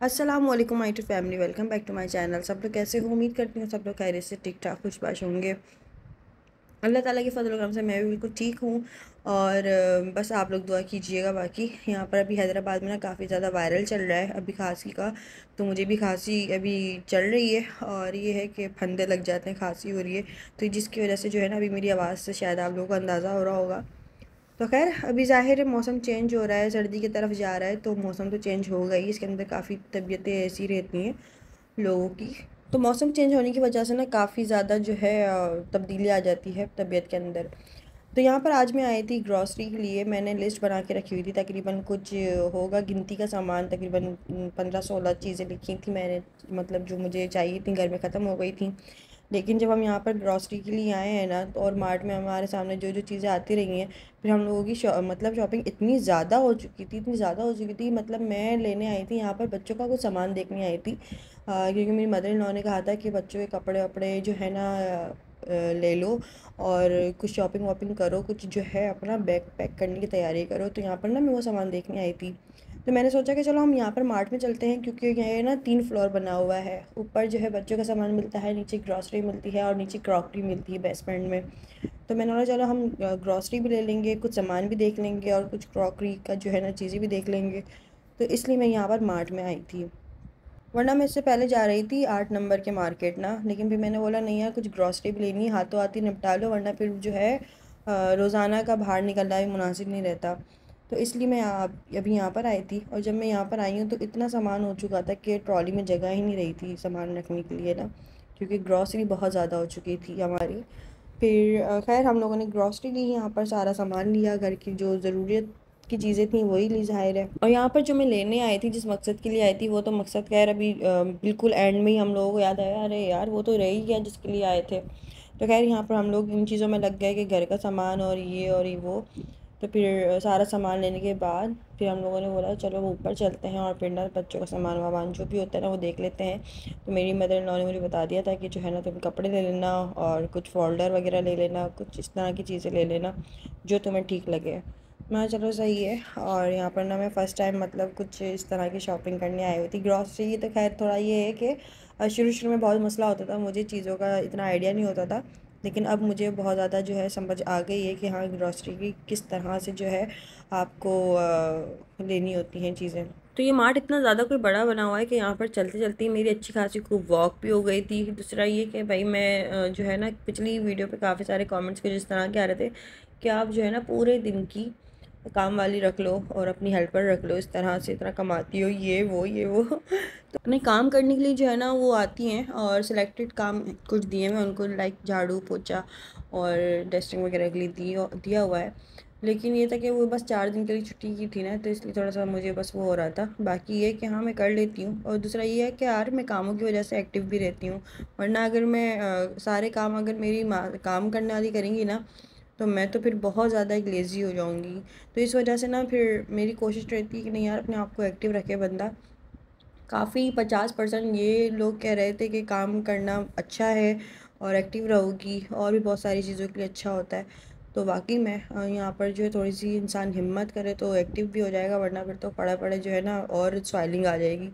अस्सलाम वालेकुम my to family, welcome back to my channel. सब लोग कैसे हो? उम्मीद करती हूँ सब लोग खैरियत से ठीक ठाक खुशबाश होंगे। अल्लाह ताला के फजल करम से मैं भी बिल्कुल ठीक हूँ। और बस आप लोग दुआ कीजिएगा। बाकी यहाँ पर अभी हैदराबाद में ना काफ़ी ज़्यादा वायरल चल रहा है अभी खांसी का। तो मुझे भी खांसी अभी चल रही है और ये है कि फंदे लग जाते हैं, खांसी हो रही है। तो जिसकी वजह से जो है ना अभी मेरी आवाज़ से शायद आप लोगों को अंदाज़ा हो रहा होगा। तो खैर अभी ज़ाहिर है मौसम चेंज हो रहा है, सर्दी की तरफ जा रहा है, तो मौसम तो चेंज होगा ही। इसके अंदर काफ़ी तबीयतें ऐसी रहती हैं लोगों की। तो मौसम चेंज होने की वजह से ना काफ़ी ज़्यादा जो है तब्दीली आ जाती है तबीयत के अंदर। तो यहाँ पर आज मैं आई थी ग्रॉसरी के लिए। मैंने लिस्ट बना के रखी हुई थी, तकरीबन कुछ होगा गिनती का सामान, तकरीबन 15-16 चीज़ें लिखी थी मैंने, मतलब जो मुझे चाहिए थी, घर में ख़त्म हो गई थी। लेकिन जब हम यहाँ पर ग्रॉसरी के लिए आए हैं ना, तो और मार्ट में हमारे सामने जो जो चीज़ें आती रही हैं, फिर हम लोगों की मतलब शॉपिंग इतनी ज़्यादा हो चुकी थी, इतनी ज़्यादा हो चुकी थी। मतलब मैं लेने आई थी यहाँ पर, बच्चों का कुछ सामान देखने आई थी, क्योंकि मेरी मदर इन लॉ ने कहा था कि बच्चों के कपड़े वपड़े जो है ना ले लो और कुछ शॉपिंग वॉपिंग करो, कुछ जो है अपना बैग पैक करने की तैयारी करो। तो यहाँ पर ना मैं वो सामान देखने आई थी। तो मैंने सोचा कि चलो हम यहाँ पर मार्ट में चलते हैं, क्योंकि यहाँ ना 3 फ्लोर बना हुआ है। ऊपर जो है बच्चों का सामान मिलता है, नीचे ग्रॉसरी मिलती है और नीचे क्रॉकरी मिलती है बेसमेंट में। तो मैंने बोला चलो हम ग्रॉसरी भी ले लेंगे, कुछ सामान भी देख लेंगे और कुछ क्रॉकरी का जो है ना चीज़ें भी देख लेंगे। तो इसलिए मैं यहाँ पर मार्ट में आई थी। वरना मैं इससे पहले जा रही थी 8 नंबर के मार्केट ना, लेकिन फिर मैंने बोला नहीं यार, कुछ ग्रॉसरी भी लेनी है, हाथों हाथ ही निपटा लो, वरना फिर जो है रोज़ाना का बाहर निकलना भी मुनासिब नहीं रहता। तो इसलिए मैं अभी यहाँ पर आई थी। और जब मैं यहाँ पर आई हूँ तो इतना सामान हो चुका था कि ट्रॉली में जगह ही नहीं रही थी सामान रखने के लिए ना, क्योंकि ग्रॉसरी बहुत ज़्यादा हो चुकी थी हमारी। फिर खैर हम लोगों ने ग्रॉसरी ली, यहाँ पर सारा सामान लिया, घर की जो ज़रूरत की चीज़ें थी वही ली ज़ाहिर है। और यहाँ पर जो मैं लेने आई थी, जिस मकसद के लिए आई थी, वो तो मकसद खैर अभी बिल्कुल एंड में ही हम लोगों को याद आया, अरे यार वो तो रह ही गया जिसके लिए आए थे। तो खैर यहाँ पर हम लोग इन चीज़ों में लग गए कि घर का सामान और ये वो। तो फिर सारा सामान लेने के बाद फिर हम लोगों ने बोला चलो वो ऊपर चलते हैं और फिर ना बच्चों का सामान वामान जो भी होता है ना वो देख लेते हैं। तो मेरी मदर इन लॉ ने मुझे बता दिया था कि जो है ना तुम कपड़े ले लेना और कुछ फोल्डर वगैरह ले लेना, कुछ इस तरह की चीज़ें ले लेना जो तुम्हें ठीक लगे। मैं चलो सही है। और यहाँ पर ना मैं फ़र्स्ट टाइम मतलब कुछ इस तरह की शॉपिंग करने आई हुई थी ग्रॉसरी की। तो खैर थोड़ा ये है कि शुरू शुरू में बहुत मसला होता था, मुझे चीज़ों का इतना आइडिया नहीं होता था। लेकिन अब मुझे बहुत ज़्यादा जो है समझ आ गई है कि हाँ ग्रॉसरी की किस तरह से जो है आपको लेनी होती हैं चीज़ें। तो ये मार्ट इतना ज़्यादा कोई बड़ा बना हुआ है कि यहाँ पर चलते चलते ही मेरी अच्छी खासी खूब वॉक भी हो गई थी। दूसरा ये कि भाई मैं जो है ना पिछली वीडियो पे काफ़ी सारे कमेंट्स के जिस तरह के आ रहे थे कि आप जो है ना पूरे दिन की काम वाली रख लो और अपनी हेल्पर रख लो, इस तरह से इतना कमाती हो, ये वो तो अपने काम करने के लिए जो है ना वो आती हैं और सिलेक्टेड काम कुछ दिए मैं उनको, लाइक झाड़ू पोछा और डस्टिंग वगैरह के लिए दिया हुआ है। लेकिन ये था कि वो बस 4 दिन के लिए छुट्टी की थी ना, तो इसलिए थोड़ा सा मुझे बस वो हो रहा था। बाकी ये कि हाँ मैं कर लेती हूँ। और दूसरा ये है कि यार मैं कामों की वजह से एक्टिव भी रहती हूँ। वरना अगर मैं सारे काम अगर मेरी माँ काम करने वाली करेंगी ना, तो मैं तो फिर बहुत ज़्यादा एक लेज़ी हो जाऊँगी। तो इस वजह से ना फिर मेरी कोशिश रहती है कि नहीं यार अपने आप को एक्टिव रखे बंदा। काफ़ी 50% ये लोग कह रहे थे कि काम करना अच्छा है और एक्टिव रहोगी और भी बहुत सारी चीज़ों के लिए अच्छा होता है। तो वाकई में यहाँ पर जो है थोड़ी सी इंसान हिम्मत करे तो एक्टिव भी हो जाएगा, वरना फिर तो पड़े पड़े जो है ना और स्वेलिंग आ जाएगी।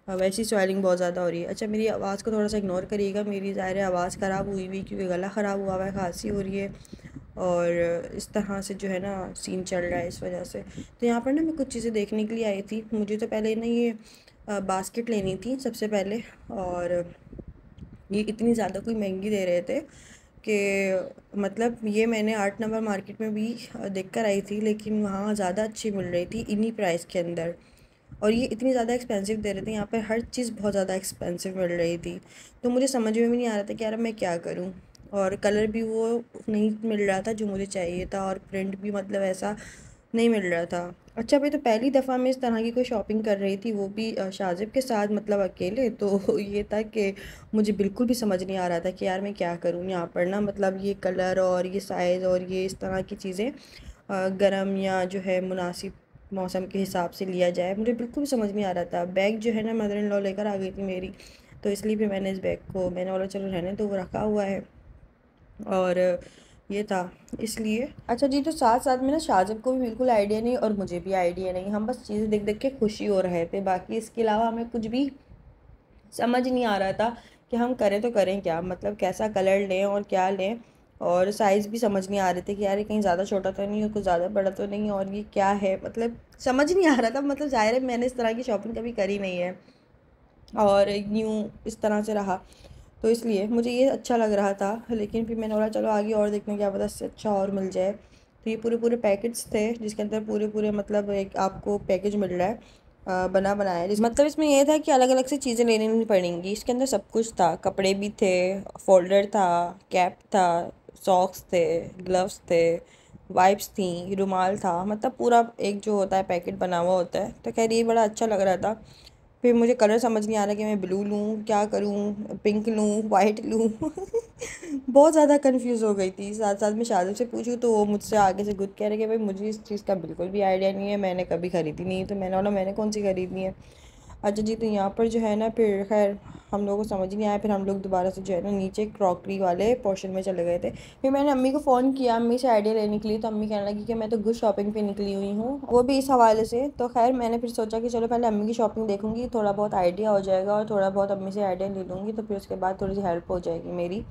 वैसी स्वेलिंग बहुत ज़्यादा हो रही है। अच्छा मेरी आवाज़ को थोड़ा सा इग्नोर करिएगा, मेरी ज़ाहिर है आवाज़ ख़राब हुई हुई क्योंकि गला ख़राब हुआ हुआ है, खांसी हो रही है और इस तरह से जो है ना सीन चल रहा है इस वजह से। तो यहाँ पर ना मैं कुछ चीज़ें देखने के लिए आई थी। मुझे तो पहले ना ये बास्केट लेनी थी सबसे पहले। और ये इतनी ज़्यादा कोई महंगी दे रहे थे कि मतलब ये मैंने 8 नंबर मार्केट में भी देख कर आई थी, लेकिन वहाँ ज़्यादा अच्छी मिल रही थी इन्हीं प्राइस के अंदर। और ये इतनी ज़्यादा एक्सपेंसिव दे रहे थे, यहाँ पर हर चीज़ बहुत ज़्यादा एक्सपेंसिव मिल रही थी। तो मुझे समझ में भी नहीं आ रहा था कि यार मैं क्या करूँ। और कलर भी वो नहीं मिल रहा था जो मुझे चाहिए था, और प्रिंट भी मतलब ऐसा नहीं मिल रहा था। अच्छा भाई, तो पहली दफ़ा मैं इस तरह की कोई शॉपिंग कर रही थी, वो भी शाजिब के साथ, मतलब अकेले। तो ये था कि मुझे बिल्कुल भी समझ नहीं आ रहा था कि यार मैं क्या करूँ यहाँ पर ना, मतलब ये कलर और ये साइज़ और ये इस तरह की चीज़ें गर्म या जो है मुनासिब मौसम के हिसाब से लिया जाए, मुझे बिल्कुल भी समझ नहीं आ रहा था। बैग जो है ना मदर इन लॉ लेकर आ गई थी मेरी, तो इसलिए भी मैंने इस बैग को मैंने बोला चलो रहने दो, वो रखा हुआ है। और ये था इसलिए। अच्छा जी, तो साथ साथ में ना शाहज़ब को भी बिल्कुल आइडिया नहीं और मुझे भी आइडिया नहीं, हम बस चीज़ें देख देख के खुशी हो रहे थे, बाकी इसके अलावा हमें कुछ भी समझ नहीं आ रहा था कि हम करें तो करें क्या, मतलब कैसा कलर लें और क्या लें। और साइज़ भी समझ नहीं आ रहे थे कि यार ये कहीं ज़्यादा छोटा तो नहीं है, कुछ ज़्यादा बड़ा तो नहीं है, और ये क्या है, मतलब समझ नहीं आ रहा था। मतलब ज़ाहिर है मैंने इस तरह की शॉपिंग कभी करी नहीं है और यूँ इस तरह से रहा, तो इसलिए मुझे ये अच्छा लग रहा था। लेकिन फिर मैंने बोला चलो आगे और देखने, क्या पता इससे अच्छा और मिल जाए। तो ये पूरे पूरे पैकेट्स थे जिसके अंदर पूरे पूरे मतलब एक आपको पैकेज मिल रहा है बना बनाया, जिस मतलब इसमें यह था कि अलग अलग से चीज़ें लेनी नहीं पड़ेंगी। इसके अंदर सब कुछ था, कपड़े भी थे, फोल्डर था, कैप था, सॉक्स थे, ग्लव्स थे, वाइप्स थी, रुमाल था, मतलब पूरा एक जो होता है पैकेट बना हुआ होता है। तो खैर ये बड़ा अच्छा लग रहा था। फिर मुझे कलर समझ नहीं आ रहा कि मैं ब्लू लूँ, क्या करूँ, पिंक लूँ, वाइट लूँ बहुत ज़्यादा कंफ्यूज हो गई थी। साथ साथ में शादी से पूछूँ तो वो मुझसे आगे से गुद कह रहे कि भाई मुझे इस चीज़ का बिल्कुल भी आइडिया नहीं है, मैंने कभी ख़रीदी नहीं है। तो मैंने बोला मैंने कौन सी ख़रीदनी है। अच्छा जी, तो यहाँ पर जो है ना फिर खैर हम लोगों को समझ नहीं आया। फिर हम लोग दोबारा से जो है ना नीचे क्रॉकरी वाले पोर्शन में चले गए थे। फिर मैंने अम्मी को फ़ोन किया अम्मी से आइडिया लेने के लिए, तो अम्मी कहने लगी कि मैं तो गुड शॉपिंग पे निकली हुई हूँ, वो भी इस हवाले से। तो खैर मैंने फिर सोचा कि चलो पहले अम्मी की शॉपिंग देखूँगी, थोड़ा बहुत आइडिया हो जाएगा और थोड़ा बहुत अम्मी से आइडिया ले लूँगी, तो फिर उसके बाद थोड़ी सी हेल्प हो जाएगी मेरी।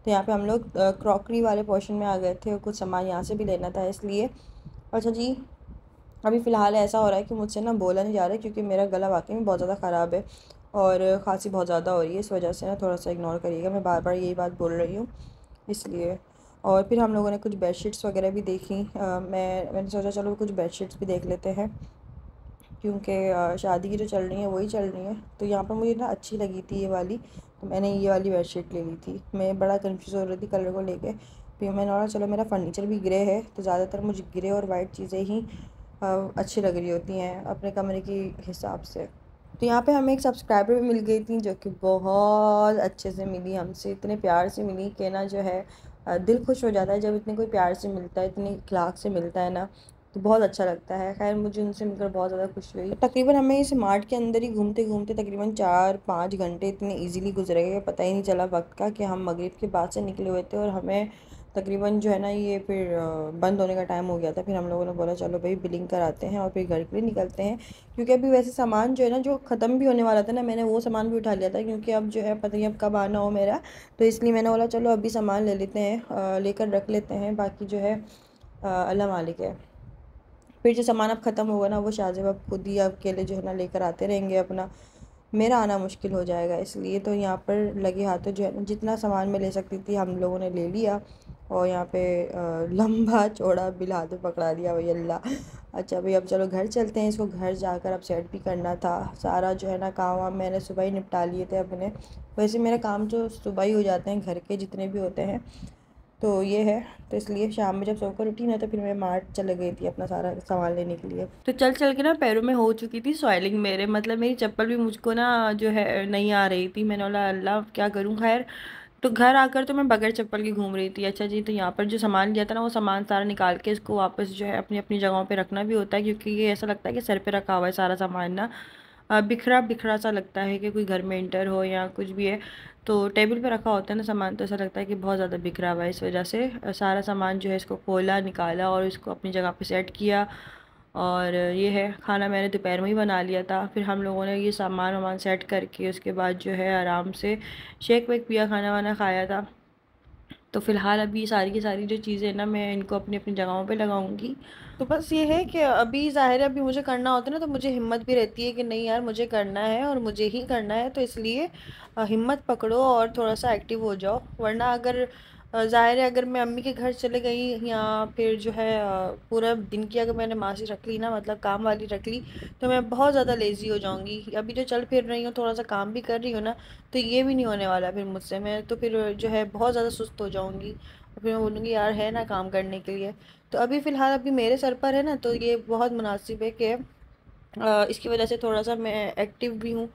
तो यहाँ पर हम लोग क्रॉकरी वाले पोर्शन में आ गए थे और कुछ सामान यहाँ से भी लेना था इसलिए। अच्छा जी, अभी फ़िलहाल ऐसा हो रहा है कि मुझसे ना बोला नहीं जा रहा है क्योंकि मेरा गला वाकई में बहुत ज़्यादा ख़राब है और खांसी बहुत ज़्यादा हो रही है। इस वजह से ना थोड़ा सा इग्नोर करिएगा, मैं बार बार यही बात बोल रही हूँ इसलिए। और फिर हम लोगों ने कुछ बेडशीट्स वगैरह भी देखी। मैंने सोचा चलो कुछ बेडशीट्स भी देख लेते हैं क्योंकि शादी की जो चल रही है वही चल रही है। तो यहाँ पर मुझे ना अच्छी लगी थी ये वाली, तो मैंने ये वाली बेडशीट ले ली थी। मैं बड़ा कंफ्यूज हो रही थी कलर को लेके। फिर मैंने बोला चलो मेरा फर्नीचर भी ग्रे है तो ज़्यादातर मुझे ग्रे और वाइट चीज़ें ही अच्छी लग रही होती हैं अपने कमरे के हिसाब से। तो यहाँ पे हमें एक सब्सक्राइबर भी मिल गई थी जो कि बहुत अच्छे से मिली, हमसे इतने प्यार से मिली कि ना जो है दिल खुश हो जाता है जब इतने कोई प्यार से मिलता है, इतनी इखलाक से मिलता है ना, तो बहुत अच्छा लगता है। खैर मुझे उनसे मिलकर बहुत ज़्यादा खुशी हुई। तकरीबन हमें इस मार्ट के अंदर ही घूमते घूमते तकरीबन 4-5 घंटे इतने ईजीली गुजरे गए, पता ही नहीं चला वक्त का कि हम मगरिब के बाद से निकले हुए थे और हमें तकरीबन जो है ना ये फिर बंद होने का टाइम हो गया था। फिर हम लोगों ने बोला चलो भाई बिलिंग कराते हैं और फिर घर के लिए निकलते हैं, क्योंकि अभी वैसे सामान जो है ना जो ख़त्म भी होने वाला था ना, मैंने वो सामान भी उठा लिया था क्योंकि अब जो है पता नहीं अब कब आना हो मेरा। तो इसलिए मैंने बोला चलो अभी सामान ले लेते हैं, लेकर रख लेते हैं, बाकी जो है अल्लाह मालिक है। फिर जो सामान अब ख़त्म होगा ना वो शाहज़ब अब खुद ही अकेले जो है ना लेकर आते रहेंगे अपना, मेरा आना मुश्किल हो जाएगा। इसलिए तो यहाँ पर लगे हाथों जो है ना जितना सामान मैं ले सकती थी हम लोगों ने ले लिया और यहाँ पे लंबा चौड़ा बिल हाथ में पकड़ा दिया भाई अल्लाह। अच्छा भाई अब चलो घर चलते हैं, इसको घर जाकर अब सेट भी करना था। सारा जो है ना काम वाम मैंने सुबह ही निपटा लिए थे अपने, वैसे मेरे काम जो सुबह ही हो जाते हैं घर के जितने भी होते हैं, तो ये है। तो इसलिए शाम में जब सोकर उठी ना तो फिर मैं मार्ट चले गई थी अपना सारा सामान लेने के लिए। तो चल चल के ना पैरों में हो चुकी थी सॉइलिंग मेरे, मतलब मेरी चप्पल भी मुझको ना जो है नहीं आ रही थी। मैंने बोला अल्लाह क्या करूँ। खैर तो घर आकर तो मैं बगैर चप्पल की घूम रही थी। अच्छा जी, तो यहाँ पर जो सामान लिया था ना वो सामान सारा निकाल के इसको वापस जो है अपनी अपनी जगहों पे रखना भी होता है, क्योंकि ये ऐसा लगता है कि सर पे रखा हुआ है सारा सामान ना, बिखरा बिखरा सा लगता है कि कोई घर में इंटर हो या कुछ भी है। तो टेबल पे रखा होता है ना सामान तो ऐसा लगता है कि बहुत ज़्यादा बिखरा हुआ है। इस वजह से सारा सामान जो है इसको खोला निकाला और इसको अपनी जगह पे सेट किया। और ये है, खाना मैंने दोपहर में ही बना लिया था। फिर हम लोगों ने ये सामान वामान सेट करके उसके बाद जो है आराम से शेक वेक पिया, खाना वाना खाया था। तो फ़िलहाल अभी सारी की सारी जो चीज़ें ना मैं इनको अपनी अपनी जगहों पे लगाऊंगी। तो बस ये है कि अभी ज़ाहिर है अभी मुझे करना होता है ना तो मुझे हिम्मत भी रहती है कि नहीं यार मुझे करना है और मुझे ही करना है, तो इसलिए हिम्मत पकड़ो और थोड़ा सा एक्टिव हो जाओ। वरना अगर ज़ाहिर है अगर मैं अम्मी के घर चले गई या फिर जो है पूरा दिन की अगर मैंने मासी रख ली ना, मतलब काम वाली रख ली, तो मैं बहुत ज़्यादा लेज़ी हो जाऊँगी। अभी जो चल फिर रही हूँ थोड़ा सा काम भी कर रही हूँ ना, तो ये भी नहीं होने वाला फिर मुझसे। मैं तो फिर जो है बहुत ज़्यादा सुस्त हो जाऊँगी और फिर मैं बोलूँगी यार है ना काम करने के लिए। तो अभी फ़िलहाल अभी मेरे सर पर है ना, तो ये बहुत मुनासिब है कि इसकी वजह से थोड़ा सा मैं एक्टिव भी हूँ,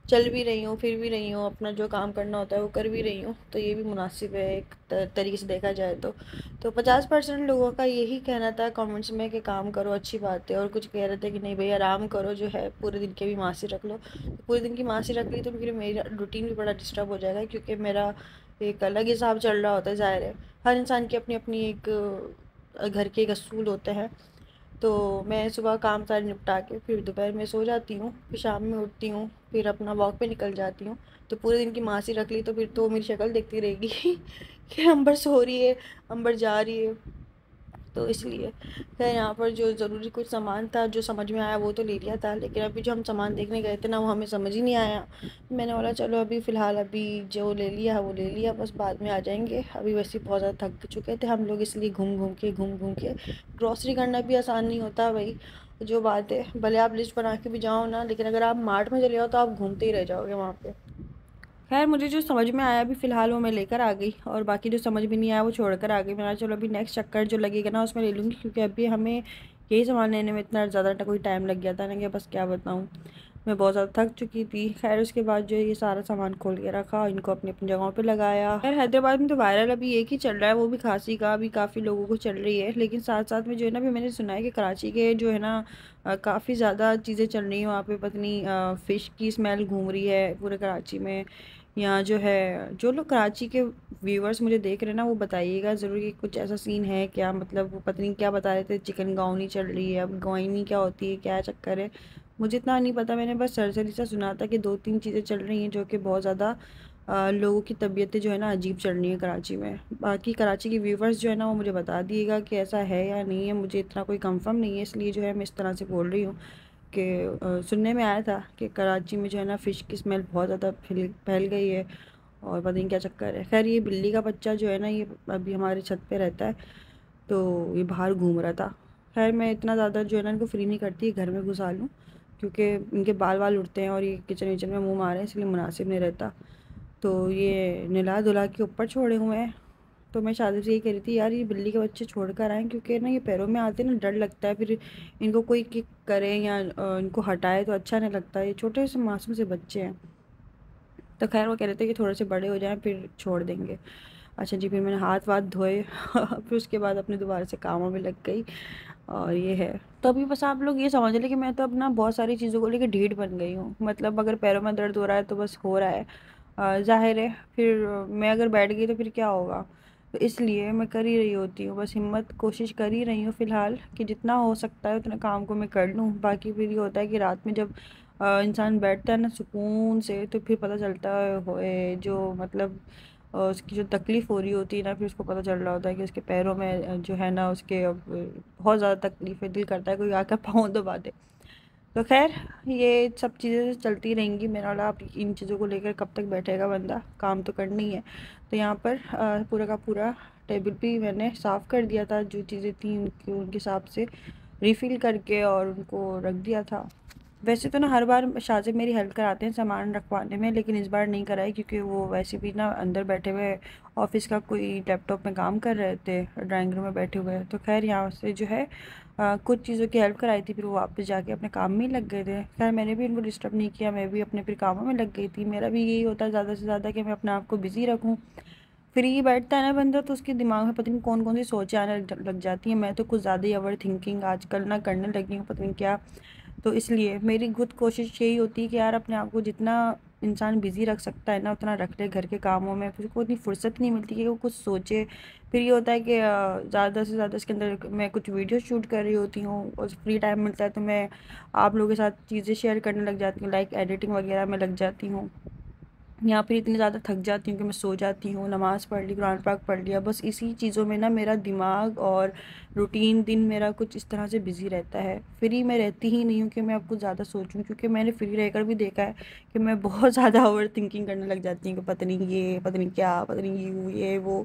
चल भी रही हूँ, फिर भी रही हूँ, अपना जो काम करना होता है वो कर भी रही हूँ, तो ये भी मुनासिब है एक तरीके से देखा जाए तो 50% लोगों का यही कहना था कमेंट्स में कि काम करो अच्छी बात है, और कुछ कह रहे थे कि नहीं भाई आराम करो, जो है पूरे दिन की भी मासी रख लो। तो पूरे दिन की मासी रख ली तो फिर मेरा रूटीन भी बड़ा डिस्टर्ब हो जाएगा, क्योंकि मेरा एक अलग हिसाब चल रहा होता है। ज़ाहिर है हर इंसान की अपनी अपनी एक घर के एक असूल होते हैं। तो मैं सुबह काम सारे निपटा के फिर दोपहर में सो जाती हूँ, फिर शाम में उठती हूँ, फिर अपना वॉक पे निकल जाती हूँ। तो पूरे दिन की मासी रख ली तो फिर तो मेरी शक्ल देखती रहेगी कि अंबर सो रही है, अंबर जा रही है। तो इसलिए खैर यहाँ पर जो ज़रूरी कुछ सामान था जो समझ में आया वो तो ले लिया था, लेकिन अभी जो हम सामान देखने गए थे ना वो हमें समझ ही नहीं आया। मैंने बोला चलो अभी फ़िलहाल अभी जो ले लिया वो ले लिया, बस बाद में आ जाएंगे। अभी वैसे बहुत ज़्यादा थक चुके थे हम लोग, इसलिए घूम घूम के ग्रॉसरी करना भी आसान नहीं होता भाई। जो बात है भले आप लिस्ट बना के भी जाओ ना, लेकिन अगर आप मार्ट में चले जाओ तो आप घूमते ही रह जाओगे वहाँ पे। खैर मुझे जो समझ में आया अभी फ़िलहाल वो मैं लेकर आ गई, और बाकी जो समझ में नहीं आया वो छोड़ कर आ गई। मैंने कहा चलो अभी नेक्स्ट चक्कर जो लगेगा ना उसमें ले लूँगी, क्योंकि अभी हमें यही सामान लेने में इतना ज़्यादा कोई टाइम लग गया था ना कि बस क्या बताऊँ। मैं बहुत ज़्यादा थक चुकी थी। खैर उसके बाद जो है ये सारा सामान खोल के रखा, इनको अपनी अपनी जगहों पे लगाया। खैर हैदराबाद में तो वायरल अभी एक ही चल रहा है, वो भी खांसी का, अभी काफ़ी लोगों को चल रही है। लेकिन साथ साथ में जो है ना अभी मैंने सुना है कि कराची के जो है ना काफ़ी ज़्यादा चीज़ें चल रही हैं वहाँ पे, पत्नी फ़िश की स्मेल घूम रही है पूरे कराची में। यहाँ जो है जो लोग कराची के व्यूवर्स मुझे देख रहे हैं ना वो बताइएगा ज़रूर कि कुछ ऐसा सीन है क्या, मतलब वो पत्नी क्या बता रहे थे, चिकन गाउनी चल रही है, अब गाउनी क्या होती है, क्या चक्कर है, मुझे इतना नहीं पता। मैंने बस सरसरी सा सुना था कि 2-3 चीज़ें चल रही हैं जो कि बहुत ज़्यादा लोगों की तबीयतें जो है ना अजीब चल रही हैं कराची में। बाकी कराची के व्यूवर्स जो है ना वो मुझे बता दिएगा कि ऐसा है या नहीं है, मुझे इतना कोई कंफर्म नहीं है, इसलिए जो है मैं इस तरह से बोल रही हूँ कि सुनने में आया था कि कराची में जो है ना फ़िश की स्मेल बहुत ज़्यादा फैल गई है, और पता नहीं क्या चक्कर है। खैर ये बिल्ली का बच्चा जो है ना ये अभी हमारे छत पे रहता है, तो ये बाहर घूम रहा था। खैर मैं इतना ज़्यादा जो है ना इनको फ्री नहीं करती घर में घुसा लूँ, क्योंकि इनके बाल वाल उड़ते हैं और ये किचन विचन में मुँह मारे, इसलिए मुनासिब नहीं रहता। तो ये नला धुला के ऊपर छोड़े हुए हैं। तो मैं शादी से यही कह रही थी यार ये बिल्ली के बच्चे छोड़ कर आएँ, क्योंकि ना ये पैरों में आते हैं ना डर लगता है, फिर इनको कोई किक करे या इनको हटाए तो अच्छा नहीं लगता। ये छोटे से मासूम से बच्चे हैं। तो खैर वो कह रहे थे कि थोड़े से बड़े हो जाएं फिर छोड़ देंगे। अच्छा जी, फिर मैंने हाथ वाथ धोए फिर उसके बाद अपने दोबारा से कामों में लग गई। और ये है तो अभी बस आप लोग ये समझ लें कि मैं तो अपना बहुत सारी चीज़ों को लेकर ढीठ बन गई हूँ। मतलब अगर पैरों में दर्द हो रहा है तो बस हो रहा है, ज़ाहिर है फिर मैं अगर बैठ गई तो फिर क्या होगा। तो इसलिए मैं कर ही रही होती हूँ, बस हिम्मत कोशिश कर ही रही हूँ फ़िलहाल कि जितना हो सकता है उतना काम को मैं कर लूँ। बाकी फिर ये होता है कि रात में जब इंसान बैठता है ना सुकून से, तो फिर पता चलता है होए जो मतलब उसकी जो तकलीफ़ हो रही होती है ना, फिर उसको पता चल रहा होता है कि उसके पैरों में जो है ना उसके बहुत ज़्यादा तकलीफ़ है। दिल करता है कोई आकर पाँव दबा दे। तो खैर ये सब चीज़ें चलती रहेंगी। मेरा वाला आप इन चीज़ों को लेकर कब तक बैठेगा बंदा, काम तो करना ही है। तो यहाँ पर पूरा का पूरा टेबल भी मैंने साफ़ कर दिया था, जो चीज़ें थी उनकी उनके हिसाब से रिफ़िल करके और उनको रख दिया था। वैसे तो ना हर बार शाज़िब मेरी हेल्प कराते हैं सामान रखवाने में, लेकिन इस बार नहीं कराई, क्योंकि वो वैसे भी ना अंदर बैठे हुए ऑफिस का कोई लैपटॉप में काम कर रहे थे, ड्राइंग रूम में बैठे हुए। तो खैर यहाँ से जो है कुछ चीज़ों की हेल्प कराई थी, फिर वो वापस जाके अपने काम में ही लग गए थे। खैर मैंने भी उनको डिस्टर्ब नहीं किया, मैं भी अपने फिर कामों में लग गई थी। मेरा भी यही होता है ज़्यादा से ज़्यादा कि मैं अपने आप को बिज़ी रखूँ। फ्री बैठता है ना बंदा तो उसके दिमाग में पता नहीं कौन कौन सी सोचें आने लग जाती हैं। मैं तो कुछ ज़्यादा ही ओवर थिंकिंग आजकल ना करने लगी हूँ, पता नहीं क्या। तो इसलिए मेरी खुद कोशिश यही होती है कि यार अपने आप को जितना इंसान बिज़ी रख सकता है ना उतना रख ले घर के कामों में, फिर उसको उतनी फुर्सत नहीं मिलती कि वो कुछ सोचे। फिर ये होता है कि ज़्यादा से ज़्यादा इसके अंदर मैं कुछ वीडियो शूट कर रही होती हूँ, और फ्री टाइम मिलता है तो मैं आप लोगों के साथ चीज़ें शेयर करने लग जाती हूँ, लाइक एडिटिंग वगैरह में लग जाती हूँ। या फिर इतनी ज़्यादा थक जाती हूँ कि मैं सो जाती हूँ, नमाज़ पढ़ ली, कुरान पाक पढ़ लिया, बस इसी चीज़ों में ना मेरा दिमाग और रूटीन दिन मेरा कुछ इस तरह से बिज़ी रहता है। फ्री मैं रहती ही नहीं हूँ कि मैं अब कुछ ज़्यादा सोचूं, क्योंकि मैंने फ्री रहकर भी देखा है कि मैं बहुत ज़्यादा ओवर थिंकिंग करने लग जाती हूँ कि पता नहीं ये, पता नहीं क्या, पता नहीं ये वो।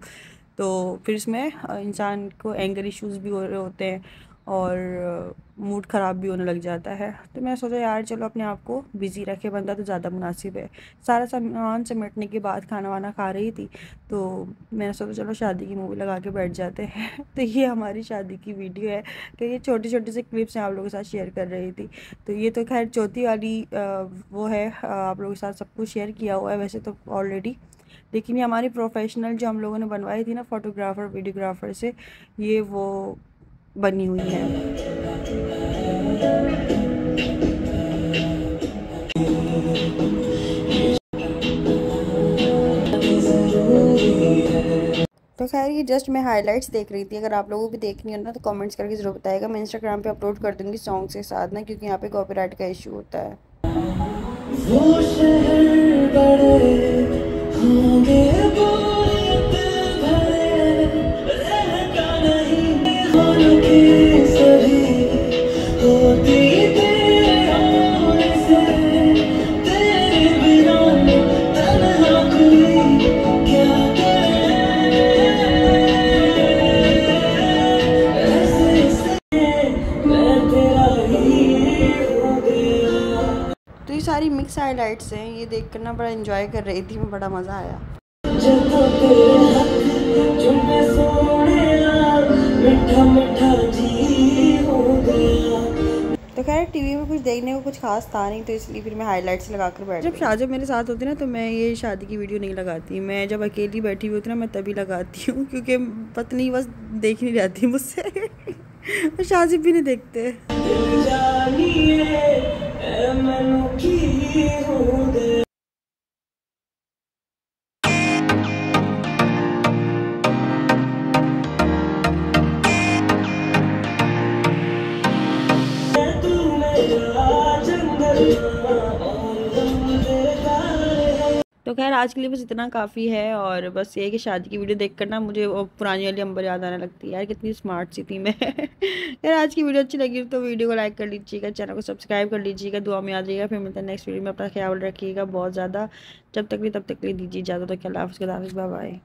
तो फिर इसमें इंसान को एंगर इश्यूज़ भी हो रहे होते हैं, और मूड ख़राब भी होने लग जाता है। तो मैं सोचा यार चलो अपने आप को बिज़ी रखे बंदा तो ज़्यादा मुनासिब है। सारा सामान समेटने के बाद खाना वाना खा रही थी तो मैंने सोचा चलो शादी की मूवी लगा के बैठ जाते हैं। तो ये हमारी शादी की वीडियो है। तो ये छोटे छोटे से क्लिप्स आप लोगों के साथ शेयर कर रही थी। तो ये तो खैर चौथी वाली वो है, आप लोगों के साथ सब कुछ शेयर किया हुआ है वैसे तो ऑलरेडी, लेकिन ये हमारी प्रोफेशनल जो हम लोगों ने बनवाई थी ना फोटोग्राफर वीडियोग्राफर से, ये वो बनी हुई है। तो खैर ये जस्ट मैं हाइलाइट्स देख रही थी। अगर आप लोगों को भी देखनी हो ना तो कमेंट्स करके ज़रूर बताएगा। मैं इंस्टाग्राम पे अपलोड कर दूँगी सॉन्ग के साथ ना, क्योंकि यहाँ पे कॉपीराइट का इशू होता है। वो शहर बड़े होंगे तो ये सारी मिक्स हाइलाइट्स हैं। ये देख कर ना बड़ा एंजॉय कर रही थी मैं, बड़ा मज़ा आया। तो खैर टीवी में कुछ देखने को कुछ खास था नहीं तो इसलिए फिर मैं हाइलाइट्स लगा कर बैठ। जब मेरे साथ होती ना तो मैं ये शादी की वीडियो नहीं लगाती। मैं जब अकेली बैठी हुई होती ना मैं तभी लगाती हूँ, क्योंकि पता नहीं बस देख नहीं जाती मुझसे। शादी भी नहीं देखते। तो खैर आज के लिए बस इतना काफ़ी है। और बस ये है कि शादी की वीडियो देख कर ना मुझे वो पुरानी वाली अंबर याद आने लगती है। यार कितनी स्मार्ट सी थी मैं। यार आज की वीडियो अच्छी लगी तो वीडियो को लाइक कर लीजिएगा, चैनल को सब्सक्राइब कर लीजिएगा, दुआ में आ जाइएगा। फिर मिलता है नेक्स्ट वीडियो में। अपना ख्याल रखिएगा बहुत ज़्यादा। जब तक भी तब तक के लिए दीजिए इजाज़त। तो अल्लाह हाफ़िज़, बाय बाय।